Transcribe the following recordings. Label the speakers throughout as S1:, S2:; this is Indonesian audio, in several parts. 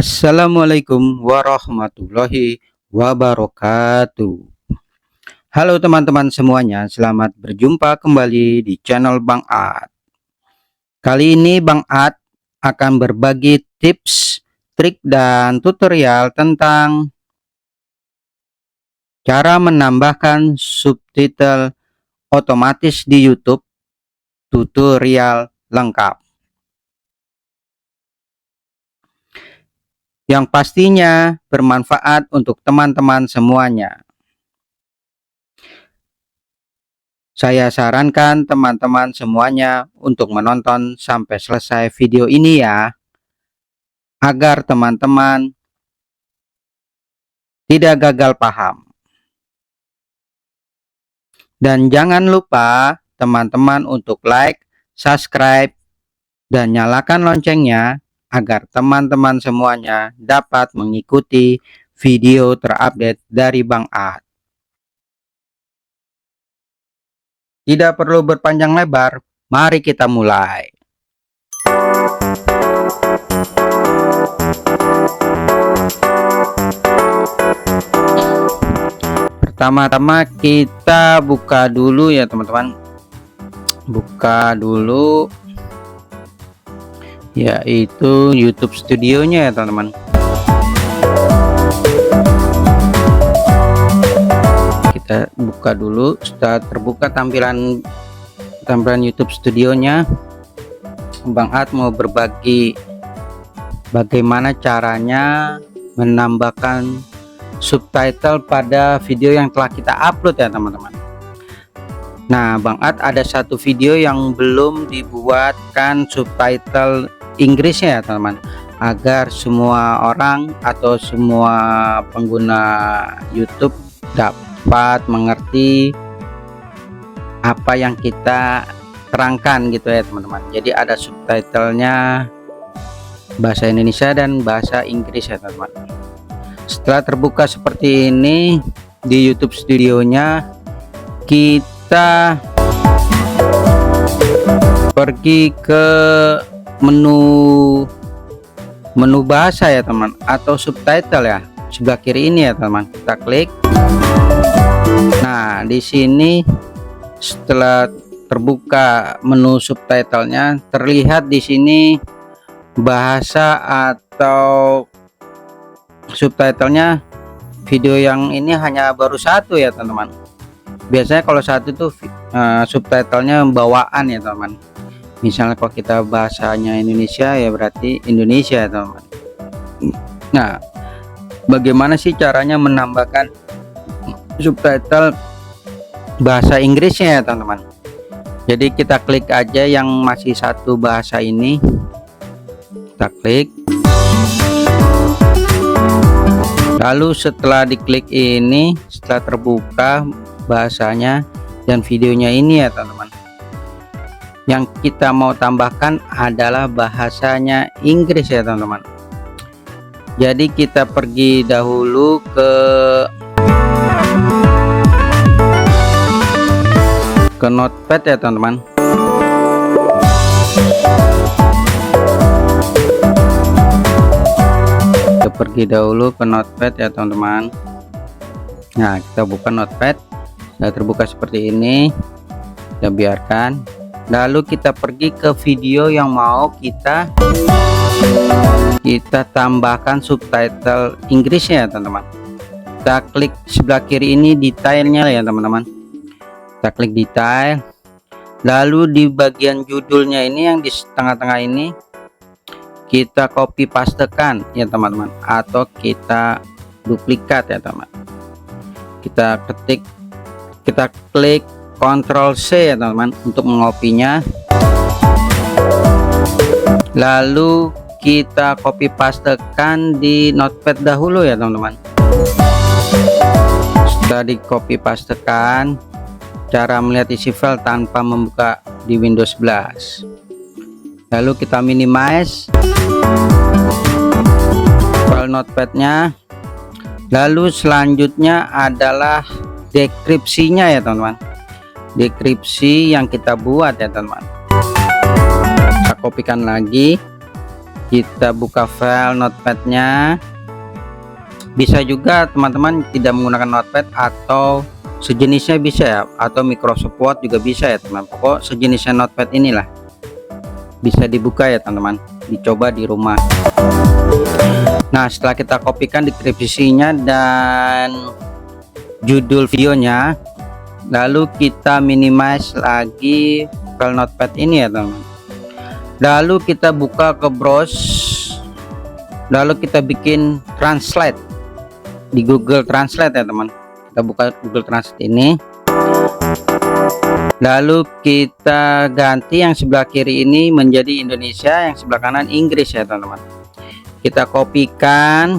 S1: Assalamualaikum warahmatullahi wabarakatuh. Halo teman-teman semuanya, selamat berjumpa kembali di channel Bang Ad. Kali ini Bang Ad akan berbagi tips, trik, dan tutorial tentang cara menambahkan subtitle otomatis di YouTube, tutorial lengkap. Yang pastinya bermanfaat untuk teman-teman semuanya. Saya sarankan teman-teman semuanya untuk menonton sampai selesai video ini ya, agar teman-teman tidak gagal paham. Dan jangan lupa teman-teman untuk like, subscribe, dan nyalakan loncengnya agar teman-teman semuanya dapat mengikuti video terupdate dari Bang Ad. Tidak perlu berpanjang lebar, mari kita mulai. Pertama-tama kita buka dulu ya teman-teman. Buka dulu yaitu YouTube Studionya ya teman-teman. Kita buka dulu. Setelah terbuka tampilan YouTube Studionya, Bang Ad mau berbagi bagaimana caranya menambahkan subtitle pada video yang telah kita upload ya teman-teman. Nah, Bang Ad ada satu video yang belum dibuatkan subtitle Inggrisnya ya teman-teman, agar semua orang atau semua pengguna YouTube dapat mengerti apa yang kita terangkan gitu ya teman-teman. Jadi ada subtitlenya bahasa Indonesia dan bahasa Inggris ya teman-teman. Setelah terbuka seperti ini di YouTube Studionya, kita pergi ke menu bahasa ya teman, atau subtitle ya, sebelah kiri ini ya teman. Kita klik. Nah, di sini setelah terbuka menu subtitlenya, terlihat di sini bahasa atau subtitlenya. Video yang ini hanya baru satu ya teman-teman. Biasanya kalau satu tuh subtitlenya bawaan ya teman-teman. Misalnya kalau kita bahasanya Indonesia ya berarti Indonesia ya teman-teman. Nah, bagaimana sih caranya menambahkan subtitle bahasa Inggrisnya ya teman-teman? Jadi kita klik aja yang masih satu bahasa ini. Kita klik. Lalu setelah diklik ini, setelah terbuka bahasanya dan videonya ini ya teman-teman, yang kita mau tambahkan adalah bahasanya Inggris ya teman-teman. Jadi kita pergi dahulu ke Notepad ya teman-teman. Kita pergi dahulu ke Notepad ya teman-teman. Nah, kita buka Notepad. Sudah terbuka seperti ini, kita biarkan. Lalu kita pergi ke video yang mau kita tambahkan subtitle Inggrisnya ya teman-teman. Kita klik sebelah kiri ini detailnya ya teman-teman. Kita klik detail. Lalu di bagian judulnya ini yang di tengah-tengah ini, kita copy pastekan ya teman-teman, atau kita duplikat ya teman. Kita ketik, kita klik Ctrl C ya teman-teman untuk mengopinya. Lalu kita copy pastekan di Notepad dahulu ya teman-teman. Setelah di copy pastekan, cara melihat isi file tanpa membuka di Windows 11. Lalu kita minimize file notepadnya. Lalu selanjutnya adalah deskripsinya ya teman-teman. Deskripsi yang kita buat ya teman-teman. Kita kopikan lagi. Kita buka file notepadnya. Bisa juga teman-teman tidak menggunakan notepad atau sejenisnya bisa ya, atau Microsoft Word juga bisa ya teman. Pokok sejenisnya notepad inilah bisa dibuka ya teman-teman, dicoba di rumah. Nah, setelah kita kopikan deskripsinya dan judul videonya, lalu kita minimize lagi file notepad ini ya teman-teman. Lalu kita buka ke browse, lalu kita bikin translate di Google Translate ya teman. Kita buka Google Translate ini, lalu kita ganti yang sebelah kiri ini menjadi Indonesia, yang sebelah kanan Inggris ya teman-teman. Kita kopikan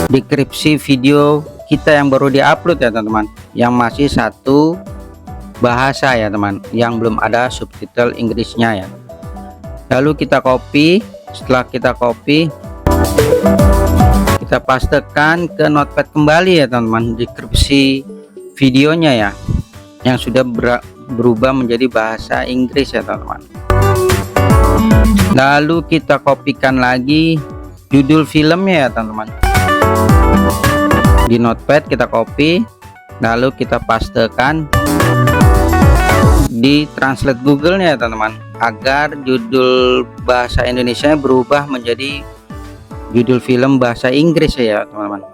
S1: deskripsi video kita yang baru diupload ya teman-teman, yang masih satu bahasa ya teman, yang belum ada subtitle Inggrisnya ya. Lalu kita copy. Setelah kita copy, kita pastekan ke notepad kembali ya teman-teman, deskripsi videonya ya, yang sudah berubah menjadi bahasa Inggris ya teman-teman. Lalu kita kopikan lagi judul filmnya ya teman-teman, di notepad kita copy, lalu kita pastekan di translate Google-nya ya teman-teman, agar judul bahasa Indonesia berubah menjadi judul film bahasa Inggris ya teman-teman.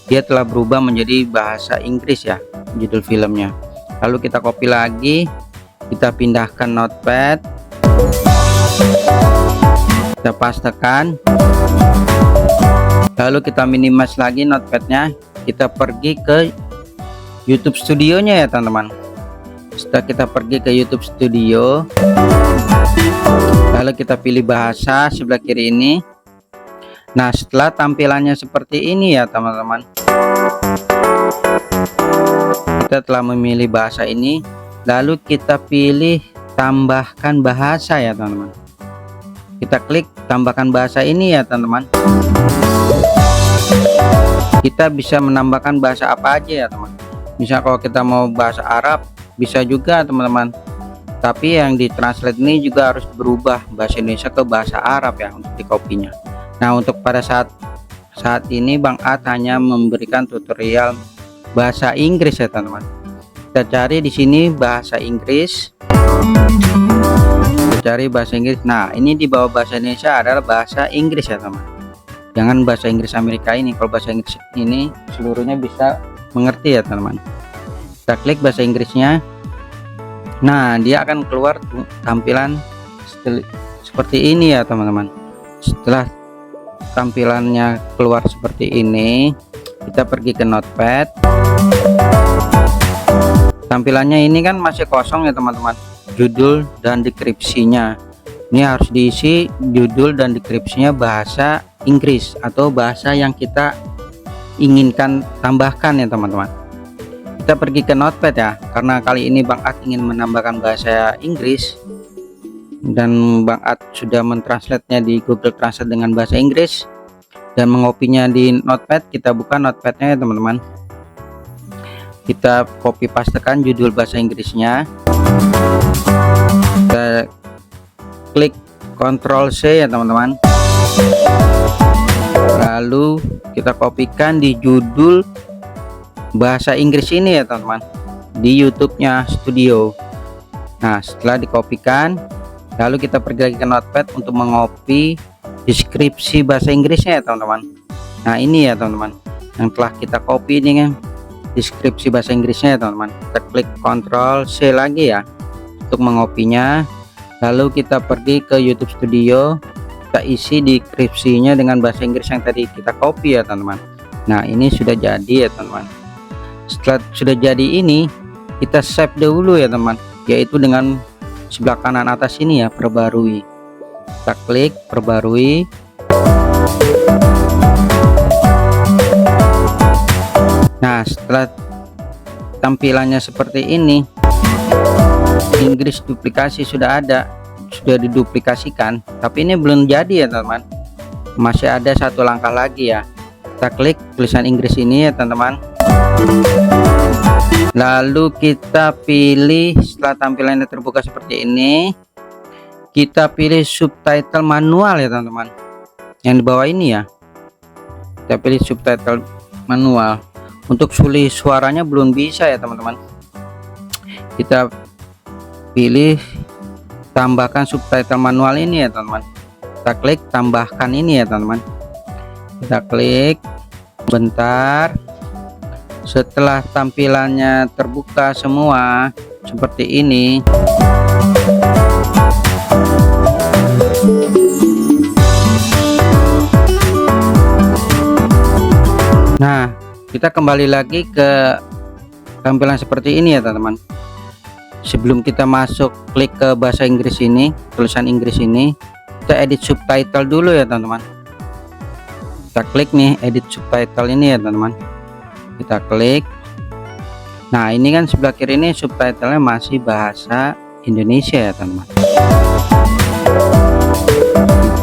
S1: Dia telah berubah menjadi bahasa Inggris ya judul filmnya. Lalu kita copy lagi, kita pindahkan notepad, kita pastekan, lalu kita minimize lagi notepadnya. Kita pergi ke YouTube Studionya ya teman-teman. Setelah kita pergi ke YouTube Studio, lalu kita pilih bahasa sebelah kiri ini. Nah, setelah tampilannya seperti ini ya teman-teman, kita telah memilih bahasa ini, lalu kita pilih tambahkan bahasa ya teman-teman. Kita klik tambahkan bahasa ini ya teman-teman. Kita bisa menambahkan bahasa apa aja ya teman. Misal kalau kita mau bahasa Arab bisa juga teman-teman, tapi yang di translate ini juga harus berubah bahasa Indonesia ke bahasa Arab ya untuk di kopinya. Nah, untuk pada saat ini Bang At hanya memberikan tutorial bahasa Inggris ya teman-teman. Kita cari di sini bahasa Inggris, kita cari bahasa Inggris. Nah, ini di bawah bahasa Indonesia adalah bahasa Inggris ya teman, jangan bahasa Inggris Amerika ini. Kalau bahasa Inggris ini seluruhnya bisa mengerti ya teman-teman. Kita klik bahasa Inggrisnya. Nah, dia akan keluar tampilan seperti ini ya teman-teman. Setelah tampilannya keluar seperti ini, kita pergi ke notepad. Tampilannya ini kan masih kosong ya teman-teman, judul dan deskripsinya. Ini harus diisi judul dan deskripsinya bahasa Inggris atau bahasa yang kita inginkan tambahkan ya teman-teman. Kita pergi ke notepad ya, karena kali ini Bang At ingin menambahkan bahasa Inggris dan Bang At sudah mentranslate-nya di Google Translate dengan bahasa Inggris dan mengopinya di notepad. Kita buka notepadnya ya teman-teman, kita copy pastekan judul bahasa Inggrisnya, kita klik Ctrl C ya teman-teman, lalu kita kopikan di judul bahasa Inggris ini ya teman-teman, di YouTube-nya Studio. Nah, setelah dikopikan, lalu kita pergi lagi ke notepad untuk mengopi deskripsi bahasa Inggrisnya ya teman-teman. Nah, ini ya teman-teman yang telah kita copy ini kan, deskripsi bahasa Inggrisnya ya teman-teman. Kita klik Ctrl C lagi ya untuk mengopinya, lalu kita pergi ke YouTube Studio, kita isi deskripsinya dengan bahasa Inggris yang tadi kita copy ya teman-teman. Nah, ini sudah jadi ya teman-teman. Setelah sudah jadi ini, kita save dahulu ya teman, yaitu dengan sebelah kanan atas ini ya, perbarui. Kita klik perbarui. Nah, setelah tampilannya seperti ini, Inggris duplikasi sudah ada, sudah diduplikasikan, tapi ini belum jadi ya teman-teman, masih ada satu langkah lagi ya. Kita klik tulisan Inggris ini ya teman-teman, lalu kita pilih. Setelah tampilannya terbuka seperti ini, kita pilih subtitle manual ya teman-teman, yang di bawah ini ya. Kita pilih subtitle manual. Untuk sulih suaranya belum bisa ya teman-teman. Kita pilih tambahkan subtitle manual ini ya teman-teman. Kita klik tambahkan ini ya teman-teman. Kita klik bentar. Setelah tampilannya terbuka semua seperti ini, nah kita kembali lagi ke tampilan seperti ini ya teman-teman. Sebelum kita masuk klik ke bahasa Inggris ini, tulisan Inggris ini, kita edit subtitle dulu ya teman-teman. Kita klik nih edit subtitle ini ya teman-teman. Kita klik. Nah ini kan sebelah kiri ini subtitlenya masih bahasa Indonesia ya teman-teman.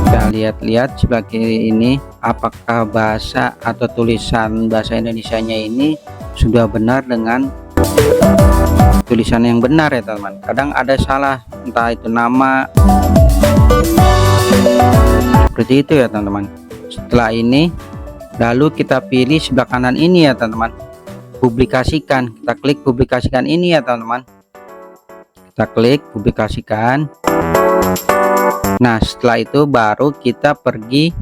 S1: Kita lihat-lihat sebelah kiri ini apakah bahasa atau tulisan bahasa Indonesianya ini sudah benar dengan tulisan yang benar ya teman-teman. Kadang ada salah, entah itu nama seperti itu ya teman-teman. Setelah ini lalu kita pilih sebelah kanan ini ya teman-teman, publikasikan. Kita klik publikasikan ini ya teman-teman. Kita klik publikasikan. Nah setelah itu baru kita pergi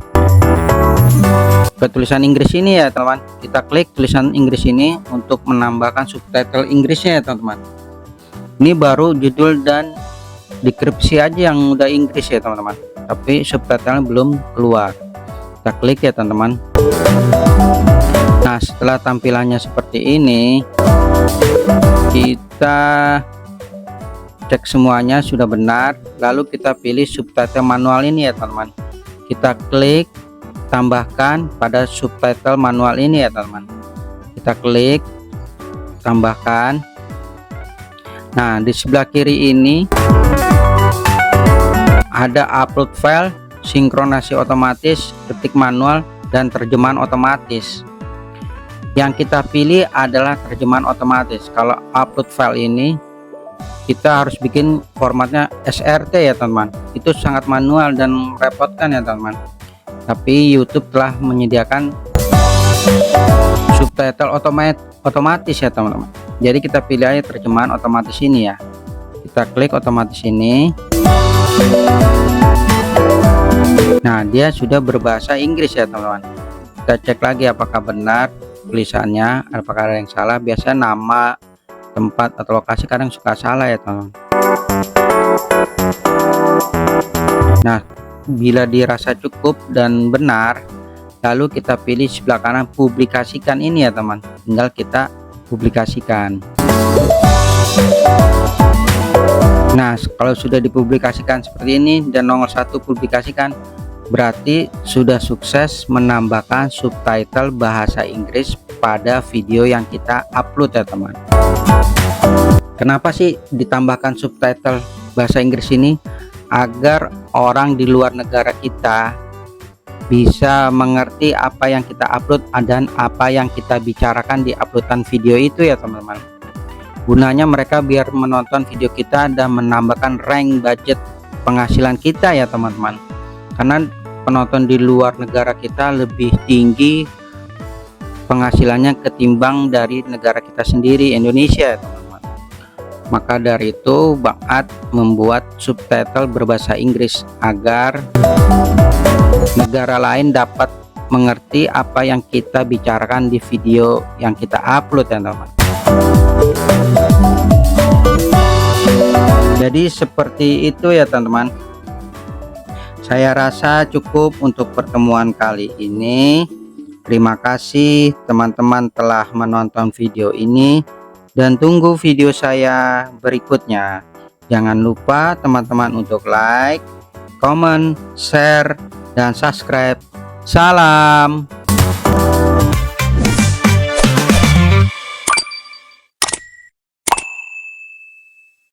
S1: ke tulisan Inggris ini ya teman-teman. Kita klik tulisan Inggris ini untuk menambahkan subtitle Inggrisnya ya teman-teman. Ini baru judul dan deskripsi aja yang udah Inggris ya teman-teman, tapi subtitlenya belum keluar. Kita klik ya teman-teman. Nah setelah tampilannya seperti ini, kita cek semuanya sudah benar, lalu kita pilih subtitle manual ini ya teman-teman. Kita klik tambahkan pada subtitle manual ini ya teman-teman. Kita klik tambahkan. Nah di sebelah kiri ini ada upload file, sinkronasi otomatis, ketik manual, dan terjemahan otomatis. Yang kita pilih adalah terjemahan otomatis. Kalau upload file ini kita harus bikin formatnya SRT ya teman-teman. Itu sangat manual dan merepotkan ya teman-teman. Tapi YouTube telah menyediakan subtitle otomatis ya teman-teman. Jadi kita pilih aja terjemahan otomatis ini ya. Kita klik otomatis ini. Nah dia sudah berbahasa Inggris ya teman-teman. Kita cek lagi apakah benar tulisannya, apakah ada yang salah. Biasanya nama, tempat, atau lokasi kadang suka salah ya teman-teman. Nah bila dirasa cukup dan benar, lalu kita pilih sebelah kanan publikasikan ini ya teman. Tinggal kita publikasikan. Nah kalau sudah dipublikasikan seperti ini dan nomor 1 publikasikan, berarti sudah sukses menambahkan subtitle bahasa Inggris pada video yang kita upload ya teman. Kenapa sih ditambahkan subtitle bahasa Inggris ini? Agar orang di luar negara kita bisa mengerti apa yang kita upload dan apa yang kita bicarakan di uploadan video itu ya teman-teman. Gunanya mereka biar menonton video kita dan menambahkan rank budget penghasilan kita ya teman-teman. Karena penonton di luar negara kita lebih tinggi penghasilannya ketimbang dari negara kita sendiri, Indonesia ya teman-teman. Maka dari itu Bang Ad membuat subtitle berbahasa Inggris agar negara lain dapat mengerti apa yang kita bicarakan di video yang kita upload ya teman-teman. Jadi seperti itu ya teman-teman. Saya rasa cukup untuk pertemuan kali ini. Terima kasih teman-teman telah menonton video ini dan tunggu video saya berikutnya. Jangan lupa teman-teman untuk like, comment, share, dan subscribe. Salam.